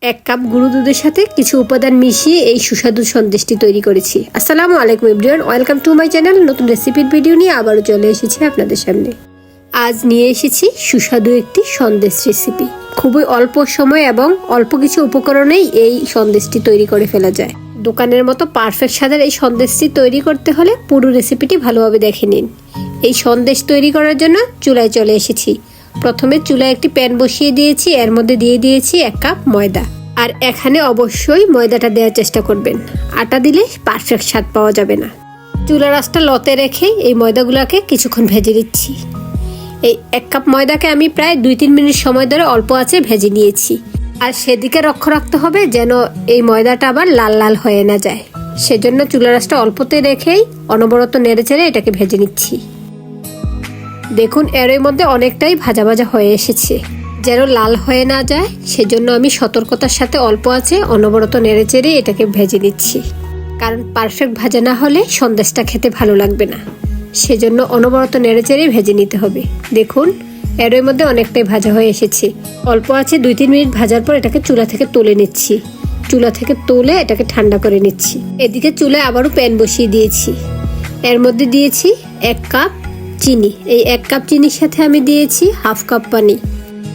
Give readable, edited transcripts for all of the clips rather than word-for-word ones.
এক কাপ গুঁড়ো দুধের সাথে কিছু উপাদান মিশিয়ে এই সুস্বাদু সন্দেশটি তৈরি করেছি। আসসালামু আলাইকুম everyone, welcome to my channel. নতুন রেসিপির ভিডিও নিয়ে আবারও চলে এসেছি আপনাদের সামনে। আজ নিয়ে এসেছি সুস্বাদু একটি সন্দেশ রেসিপি। খুবই অল্প সময় এবং অল্প কিছু উপকরণেই এই সন্দেশটি তৈরি করে ফেলা যায়। দোকানের মতো পারফেক্ট স্বাদের এই সন্দেশটি তৈরি করতে হলে পুরো রেসিপিটি ভালোভাবে দেখে নিন। এই সন্দেশ তৈরি করার জন্য চুলায় চলে এসেছি। প্রথমে চুলায় একটি প্যান বসিয়ে দিয়েছি, এর মধ্যে দিয়ে দিয়েছি 1 কাপ ময়দা। আর এখানে অবশ্যই ময়দাটা দেওয়ার চেষ্টা করবেন, আটা দিলে পারফেক্ট স্বাদ পাওয়া যাবে না। চুলার আঁচটা লতে রেখে এই ময়দাগুলোকে কিছুক্ষণ ভেজে নিচ্ছি। এই 1 কাপ ময়দাকে আমি প্রায় 2-3 মিনিট সময় ধরে অল্প আঁচে ভেজে নিয়েছি। আর সেদিকে লক্ষ্য রাখতে হবে যেন এই ময়দাটা আবার লাল লাল হয়ে না যায়, সেজন্য চুলার আঁচটা অল্পতে রেখেই অনবরত নেড়েচেড়ে এটাকে ভেজে নিচ্ছি। দেখুন এর মধ্যে অনেকটাই ভাজা ভাজা হয়ে এসেছে। যেন লাল হয়ে না যায় সেজন্য আমি সতর্কতার সাথে অল্প আছে অনবরত নেড়েচেড়ে এটাকে ভেজে নিচ্ছি, কারণ পারফেক্ট ভাজা না হলে সন্দেশটা খেতে ভালো লাগবে না। সেজন্য অনবরত নেড়েচেড়ে ভেজে নিতে হবে। দেখুন এর মধ্যে অনেকটাই ভাজা হয়ে এসেছে। অল্প আছে 2-3 মিনিট ভাজার পর এটাকে চুলা থেকে তুলে নিচ্ছি। চুলা থেকে তুলে এটাকে ঠান্ডা করে নিচ্ছি। এদিকে চুলায় আবারও প্যান বসিয়ে দিয়েছি। এর মধ্যে দিয়েছি 1 কাপ চিনি। এই 1 কাপ চিনির সাথে আমি দিয়েছি 1/2 কাপ পানি।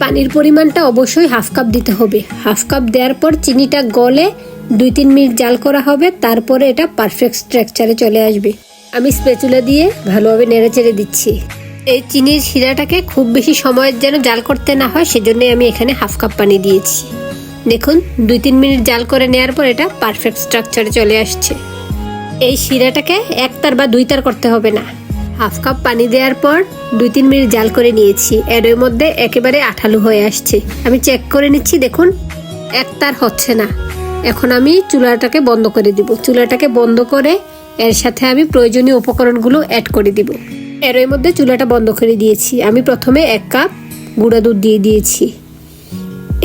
পানির পরিমাণটা অবশ্যই 1/2 কাপ দিতে হবে। 1/2 কাপ দেওয়ার পর চিনিটা গলে 2-3 মিনিট জাল করা হবে, তারপরে এটা পারফেক্ট স্ট্রাকচারে চলে আসবে। আমি স্প্যাচুলা দিয়ে ভালোভাবে নেড়েচেড়ে দিচ্ছি। এই চিনির শিরাটাকে খুব বেশি সময় যেন জাল করতে না হয় সেজন্য আমি এখানে 1/2 কাপ পানি দিয়েছি। দেখুন 2-3 মিনিট জাল করে নেওয়ার পর এটা পারফেক্ট স্ট্রাকচারে চলে আসছে। এই শিরাটাকে 1 তার বা 2 তার করতে হবে না। 1/2 কাপ পানি দেওয়ার পর 2-3 মিনিট জাল করে নিয়েছি। এর মধ্যে একেবারে আঠালো হয়ে আসছে। আমি চেক করে নিচ্ছি, দেখুন 1 তার হচ্ছে না। এখন আমি চুলাটাকে বন্ধ করে দিব। চুলাটাকে বন্ধ করে এর সাথে আমি প্রয়োজনীয় উপকরণগুলো অ্যাড করে দিব। এর মধ্যে চুলাটা বন্ধ করে দিয়েছি। আমি প্রথমে 1 কাপ গুঁড়া দুধ দিয়ে দিয়েছি।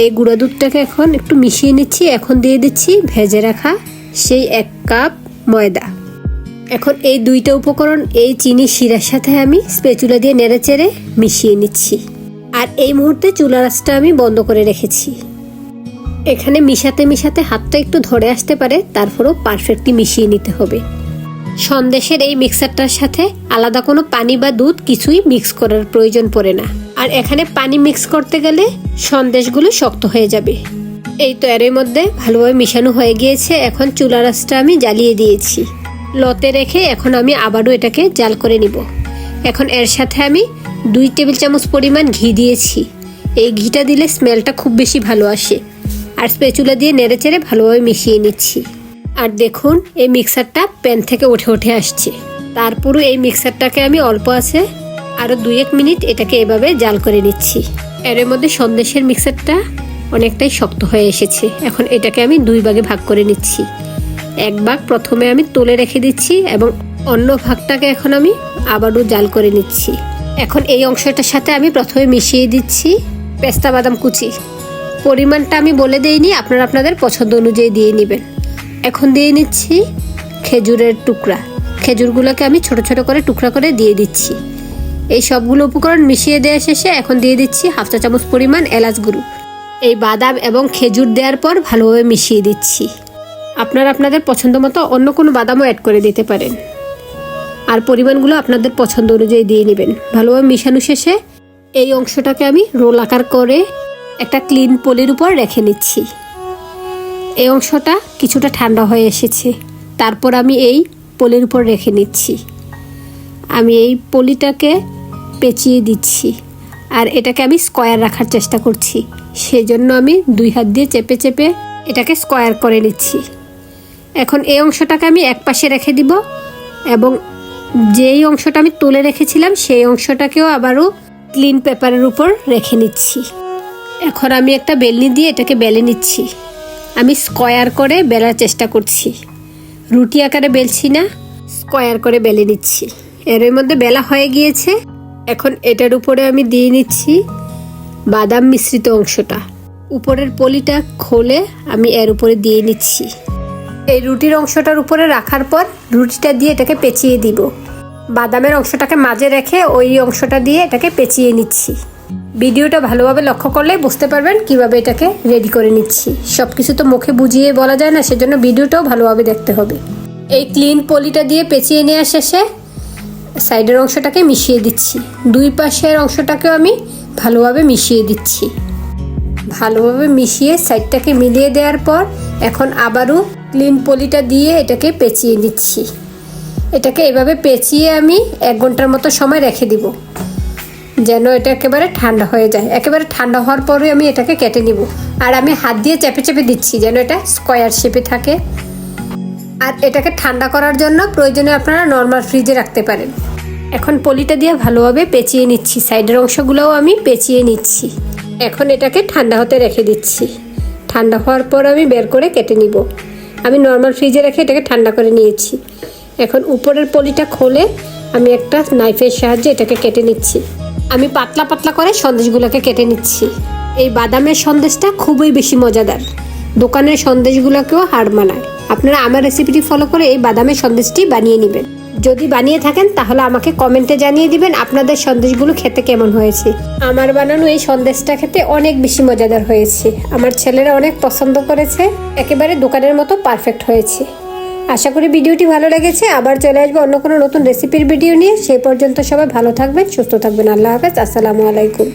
এই গুঁড়া দুধটাকে এখন একটু মিশিয়ে নিচ্ছি। এখন দিয়ে দিচ্ছি ভেজে রাখা সেই 1 কাপ ময়দা। এখন এই 2টা উপকরণ এই চিনি শিরার সাথে আমি স্প্যাচুলা দিয়ে নেড়েচেড়ে মিশিয়ে নিচ্ছি। আর এই মুহূর্তে চুলার আঁচটা আমি বন্ধ করে রেখেছি। এখানে মিশাতে মিশাতে হাতটা একটু ধরে আসতে পারে, তারপরেও পারফেক্টলি মিশিয়ে নিতে হবে। সন্দেশের এই মিক্সারটার সাথে আলাদা কোনো পানি বা দুধ কিছুই মিক্স করার প্রয়োজন পড়ে না। আর এখানে পানি মিক্স করতে গেলে সন্দেশগুলো শক্ত হয়ে যাবে। এই তো এর মধ্যে ভালোভাবে মিশানো হয়ে গিয়েছে। এখন চুলার আঁচটা আমি জ্বালিয়ে দিয়েছি। লতে রেখে এখন আমি আবারও এটাকে জাল করে নিব। এখন এর সাথে আমি 2 টেবিল চামচ পরিমাণ ঘি দিয়েছি। এই ঘিটা দিলে স্মেলটা খুব বেশি ভালো আসে। আর স্প্যাচুলা দিয়ে নেড়েচেড়ে ভালোভাবে মিশিয়ে নিচ্ছি। আর দেখুন এই মিক্সারটা প্যান থেকে উঠে আসছে। তারপরও এই মিক্সারটাকে আমি অল্প আছে আরও 2-1 মিনিট এটাকে এভাবে জাল করে নিচ্ছি। এর মধ্যে সন্দেশের মিক্সারটা অনেকটাই শক্ত হয়ে এসেছে। এখন এটাকে আমি 2 ভাগে ভাগ করে নিচ্ছি। 1 ভাগ প্রথমে আমি তুলে রেখে দিচ্ছি এবং অন্য ভাগটাকে এখন আমি আবারও জাল করে নিচ্ছি। এখন এই অংশটার সাথে আমি প্রথমে মিশিয়ে দিচ্ছি পেস্তা বাদাম কুচি। পরিমাণটা আমি বলে দেইনি, আপনারা আপনাদের পছন্দ অনুযায়ী দিয়ে নেবেন। এখন দিয়ে নিচ্ছি খেজুরের টুকরা। খেজুরগুলোকে আমি ছোট ছোট করে টুকরা করে দিয়ে দিচ্ছি। এই সবগুলো উপকরণ মিশিয়ে দেওয়া শেষে এখন দিয়ে দিচ্ছি 1/2 চা চামচ পরিমাণ এলাচ গুঁড়ো। এই বাদাম এবং খেজুর দেওয়ার পর ভালোভাবে মিশিয়ে দিচ্ছি। আপনারা আপনাদের পছন্দ মতো অন্য কোনো বাদামও অ্যাড করে দিতে পারেন। আর পরিমাণগুলো আপনাদের পছন্দ অনুযায়ী দিয়ে নেবেন। ভালোভাবে মিশানো শেষে এই অংশটাকে আমি রোল আকার করে একটা ক্লিন পলির উপর রেখে নিচ্ছি। এই অংশটা কিছুটা ঠান্ডা হয়ে এসেছে। তারপর আমি এই পলির উপর রেখে নিচ্ছি। আমি এই পলিটাকে পেঁচিয়ে দিচ্ছি। আর এটাকে আমি স্কোয়ার রাখার চেষ্টা করছি, সেজন্য আমি 2 হাত দিয়ে চেপে চেপে এটাকে স্কোয়ার করে নিচ্ছি। এখন এই অংশটাকে আমি এক পাশে রেখে দিব এবং যেই অংশটা আমি তুলে রেখেছিলাম সেই অংশটাকেও আবারও ক্লিন পেপারের উপর রেখে নিচ্ছি। এখন আমি একটা বেলনি দিয়ে এটাকে বেলে নিচ্ছি। আমি স্কোয়ার করে বেলার চেষ্টা করছি, রুটি আকারে বেলছি না, স্কোয়ার করে বেলে নিচ্ছি। এর মধ্যে বেলা হয়ে গিয়েছে। এখন এটার উপরে আমি দিয়ে নিচ্ছি বাদাম মিশ্রিত অংশটা। উপরের পলিটা খুলে আমি এর উপরে দিয়ে নিচ্ছি। এই রুটির অংশটার উপরে রাখার পর রুটিটা দিয়ে এটাকে পেঁচিয়ে দিব। বাদামের অংশটাকে মাঝে রেখে ওই অংশটা দিয়ে এটাকে পেঁচিয়ে নিচ্ছি। ভিডিওটা ভালোভাবে লক্ষ্য করলে বুঝতে পারবেন কিভাবে এটাকে রেডি করে নিচ্ছি। সব কিছু তো মুখে বুঝিয়ে বলা যায় না, সেজন্য ভিডিওটাও ভালোভাবে দেখতে হবে। এই ক্লিন পলিটা দিয়ে পেঁচিয়ে নেওয়া শেষে সাইডের অংশটাকে মিশিয়ে দিচ্ছি। দুই পাশের অংশটাকেও আমি ভালোভাবে মিশিয়ে দিচ্ছি। ভালোভাবে মিশিয়ে সাইডটাকে মিলিয়ে দেওয়ার পর এখন আবারও ক্লিন পলিটা দিয়ে এটাকে পেঁচিয়ে নিচ্ছি। এটাকে এভাবে পেঁচিয়ে আমি 1 ঘন্টার মতো সময় রেখে দিব, যেন এটা একেবারে ঠান্ডা হয়ে যায়। একেবারে ঠান্ডা হওয়ার পরে আমি এটাকে কেটে নিব। আর আমি হাত দিয়ে চেপে চেপে দিচ্ছি যেন এটা স্কোয়ার শেপে থাকে। আর এটাকে ঠান্ডা করার জন্য প্রয়োজনে আপনারা নর্মাল ফ্রিজে রাখতে পারেন। এখন পলিটা দিয়ে ভালোভাবে পেঁচিয়ে নিচ্ছি, সাইডের অংশগুলোও আমি পেঁচিয়ে নিচ্ছি। এখন এটাকে ঠান্ডা হতে রেখে দিচ্ছি। ঠান্ডা হওয়ার পর আমি বের করে কেটে নিব। আমি নর্মাল ফ্রিজে রেখে এটাকে ঠান্ডা করে নিয়েছি। এখন উপরের পলিটা খুলে আমি একটা নাইফের সাহায্যে এটাকে কেটে নিচ্ছি। আমি পাতলা পাতলা করে সন্দেশগুলোকে কেটে নিচ্ছি। এই বাদামের সন্দেশটা খুবই বেশি মজাদার, দোকানের সন্দেশগুলোকেও হার মানায়। আপনারা আমার রেসিপিটি ফলো করে এই বাদামের সন্দেশটি বানিয়ে নেবেন। যদি বানিয়ে থাকেন তাহলে আমাকে কমেন্টে জানিয়ে দিবেন আপনাদের সন্দেশগুলো খেতে কেমন হয়েছে। আমার বানানো এই সন্দেশটা খেতে অনেক বেশি মজাদার হয়েছে। আমার ছেলেরা অনেক পছন্দ করেছে, একেবারে দোকানের মতো পারফেক্ট হয়েছে। আশা করি ভিডিওটি ভালো লেগেছে। আবার চলে আসবো অন্য কোনো নতুন রেসিপির ভিডিও নিয়ে। সেই পর্যন্ত সবাই ভালো থাকবেন, সুস্থ থাকবেন। আল্লাহ হাফেজ, আসসালামু আলাইকুম।